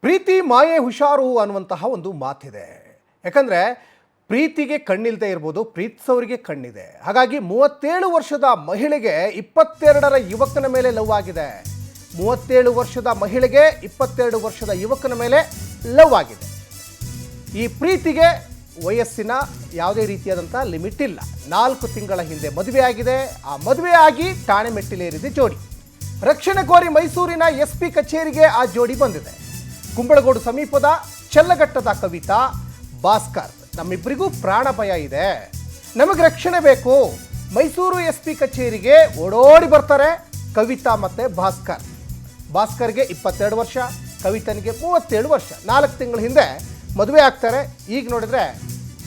ಪ್ರೀತಿ ಮಾಯೆ ಹುಷಾರು ಅನ್ನುವಂತಹ ಒಂದು ಮಾತಿದೆ. ಯಾಕಂದರೆ ಪ್ರೀತಿಗೆ ಕಣ್ಣಿಲ್ಲದೆ ಇರ್ಬೋದು, ಪ್ರೀತಿಸೋರಿಗೆ ಕಣ್ಣಿದೆ. ಹಾಗಾಗಿ 37 ವರ್ಷದ ಮಹಿಳೆಗೆ 22ರ ಯುವಕನ ಮೇಲೆ ಲವ್ ಆಗಿದೆ. 37 ವರ್ಷದ ಮಹಿಳೆಗೆ 22 ವರ್ಷದ ಯುವಕನ ಮೇಲೆ ಲವ್ ಆಗಿದೆ. ಈ ಪ್ರೀತಿಗೆ ವಯಸ್ಸಿನ ಯಾವುದೇ ರೀತಿಯಾದಂಥ ಲಿಮಿಟ್ ಇಲ್ಲ. 4 ತಿಂಗಳ ಹಿಂದೆ ಮದುವೆ ಆಗಿದೆ. ಆ ಮದುವೆ ಆಗಿ ಠಾಣೆ ಮೆಟ್ಟಿಲೇರಿದೆ ಜೋಡಿ. ರಕ್ಷಣೆ ಕೋರಿ ಮೈಸೂರಿನ SP ಕಚೇರಿಗೆ ಆ ಜೋಡಿ ಬಂದಿದೆ. ಕುಂಬಳಗೋಡು ಸಮೀಪದ ಚೆಲ್ಲಘಟ್ಟದ ಕವಿತಾ, ಭಾಸ್ಕರ್, ನಮ್ಮಿಬ್ಬರಿಗೂ ಪ್ರಾಣ ಭಯ ಇದೆ, ನಮಗೆ ರಕ್ಷಣೆ ಬೇಕು. ಮೈಸೂರು SP ಕಚೇರಿಗೆ ಓಡೋಡಿ ಬರ್ತಾರೆ ಕವಿತಾ ಮತ್ತು ಭಾಸ್ಕರ್. ಭಾಸ್ಕರ್ಗೆ 22 ವರ್ಷ, ಕವಿತನಿಗೆ 37 ವರ್ಷ. 4 ತಿಂಗಳ ಹಿಂದೆ ಮದುವೆ ಆಗ್ತಾರೆ. ಈಗ ನೋಡಿದ್ರೆ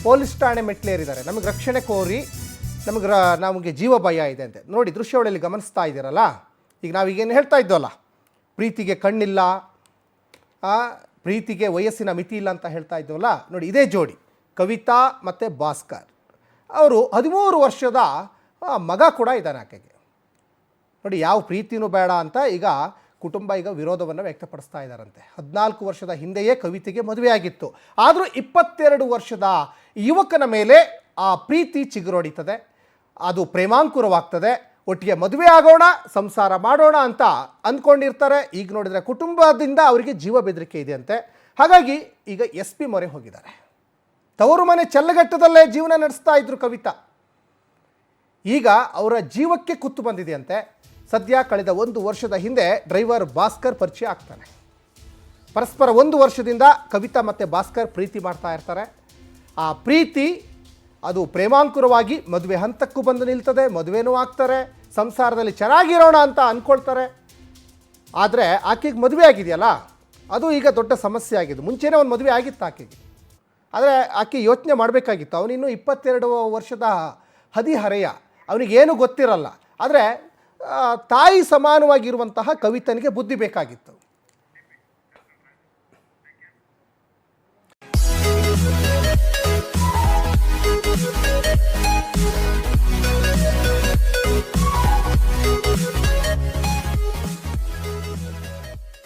ಪೊಲೀಸ್ ಠಾಣೆ ಮೆಟ್ಲೇರಿದ್ದಾರೆ. ನಮಗೆ ರಕ್ಷಣೆ ಕೋರಿ ನಮಗೆ ಜೀವ ಭಯ ಇದೆ ಅಂತ. ನೋಡಿ ದೃಶ್ಯಾವಳಿಯಲ್ಲಿ ಗಮನಿಸ್ತಾ ಇದ್ದೀರಲ್ಲ. ಈಗ ನಾವೀಗೇನು ಹೇಳ್ತಾ ಇದ್ದವಲ್ಲ, ಪ್ರೀತಿಗೆ ಕಣ್ಣಿಲ್ಲ, ಪ್ರೀತಿಗೆ ವಯಸ್ಸಿನ ಮಿತಿ ಇಲ್ಲ ಅಂತ ಹೇಳ್ತಾ ಇದ್ದವಲ್ಲ. ನೋಡಿ ಇದೇ ಜೋಡಿ ಕವಿತಾ ಮತ್ತು ಭಾಸ್ಕರ್. ಅವರು 13 ವರ್ಷದ ಮಗ ಕೂಡ ಇದ್ದಾನೆ ಆಕೆಗೆ. ನೋಡಿ ಯಾವ ಪ್ರೀತಿನೂ ಬೇಡ ಅಂತ ಈಗ ಕುಟುಂಬ ಈಗ ವಿರೋಧವನ್ನು ವ್ಯಕ್ತಪಡಿಸ್ತಾ ಇದ್ದಾರಂತೆ. 14 ವರ್ಷದ ಹಿಂದೆಯೇ ಕವಿತೆಗೆ ಮದುವೆ ಆಗಿತ್ತು. ಆದರೂ 22 ವರ್ಷದ ಯುವಕನ ಮೇಲೆ ಆ ಪ್ರೀತಿ ಚಿಗುರೊಡಿತದೆ. ಅದು ಪ್ರೇಮಾಂಕುರವಾಗ್ತದೆ. ಒಟ್ಟಿಗೆ ಮದುವೆ ಆಗೋಣ, ಸಂಸಾರ ಮಾಡೋಣ ಅಂತ ಅಂದ್ಕೊಂಡಿರ್ತಾರೆ. ಈಗ ನೋಡಿದರೆ ಕುಟುಂಬದಿಂದ ಅವರಿಗೆ ಜೀವ ಬೆದರಿಕೆ ಇದೆ ಅಂತೆ. ಹಾಗಾಗಿ ಈಗ SP ಮೊರೆ ಹೋಗಿದ್ದಾರೆ. ತವರು ಮನೆ ಚೆಲ್ಲಘಟ್ಟದಲ್ಲೇ ಜೀವನ ನಡೆಸ್ತಾ ಇದ್ರು ಕವಿತಾ. ಈಗ ಅವರ ಜೀವಕ್ಕೆ ಕುತ್ತು ಬಂದಿದೆಯಂತೆ. ಸದ್ಯ ಕಳೆದ 1 ವರ್ಷದ ಹಿಂದೆ ಡ್ರೈವರ್ ಭಾಸ್ಕರ್ ಪರಿಚಯ ಆಗ್ತಾನೆ. ಪರಸ್ಪರ 1 ವರ್ಷದಿಂದ ಕವಿತಾ ಮತ್ತು ಭಾಸ್ಕರ್ ಪ್ರೀತಿ ಮಾಡ್ತಾ ಇರ್ತಾರೆ. ಆ ಪ್ರೀತಿ ಅದು ಪ್ರೇಮಾಂಕುರವಾಗಿ ಮದುವೆ ಹಂತಕ್ಕೂ ಬಂದು ನಿಲ್ತದೆ. ಮದುವೆನೂ ಆಗ್ತಾರೆ, ಸಂಸಾರದಲ್ಲಿ ಚೆನ್ನಾಗಿರೋಣ ಅಂತ ಅಂದ್ಕೊಳ್ತಾರೆ. ಆದರೆ ಆಕೆಗೆ ಮದುವೆ ಆಗಿದೆಯಲ್ಲ, ಅದು ಈಗ ದೊಡ್ಡ ಸಮಸ್ಯೆ ಆಗಿದೆ. ಮುಂಚೆನೇ ಒಂದು ಮದುವೆ ಆಗಿತ್ತು ಆಕೆಗೆ. ಆದರೆ ಆಕೆ ಯೋಚನೆ ಮಾಡಬೇಕಾಗಿತ್ತು. ಅವನಿನ್ನೂ 22 ವರ್ಷದ ಹದಿಹರೆಯ, ಅವನಿಗೇನು ಗೊತ್ತಿರಲ್ಲ. ಆದರೆ ತಾಯಿ ಸಮಾನವಾಗಿರುವಂತಹ ಕವಿತನಿಗೆ ಬುದ್ಧಿ ಬೇಕಾಗಿತ್ತು.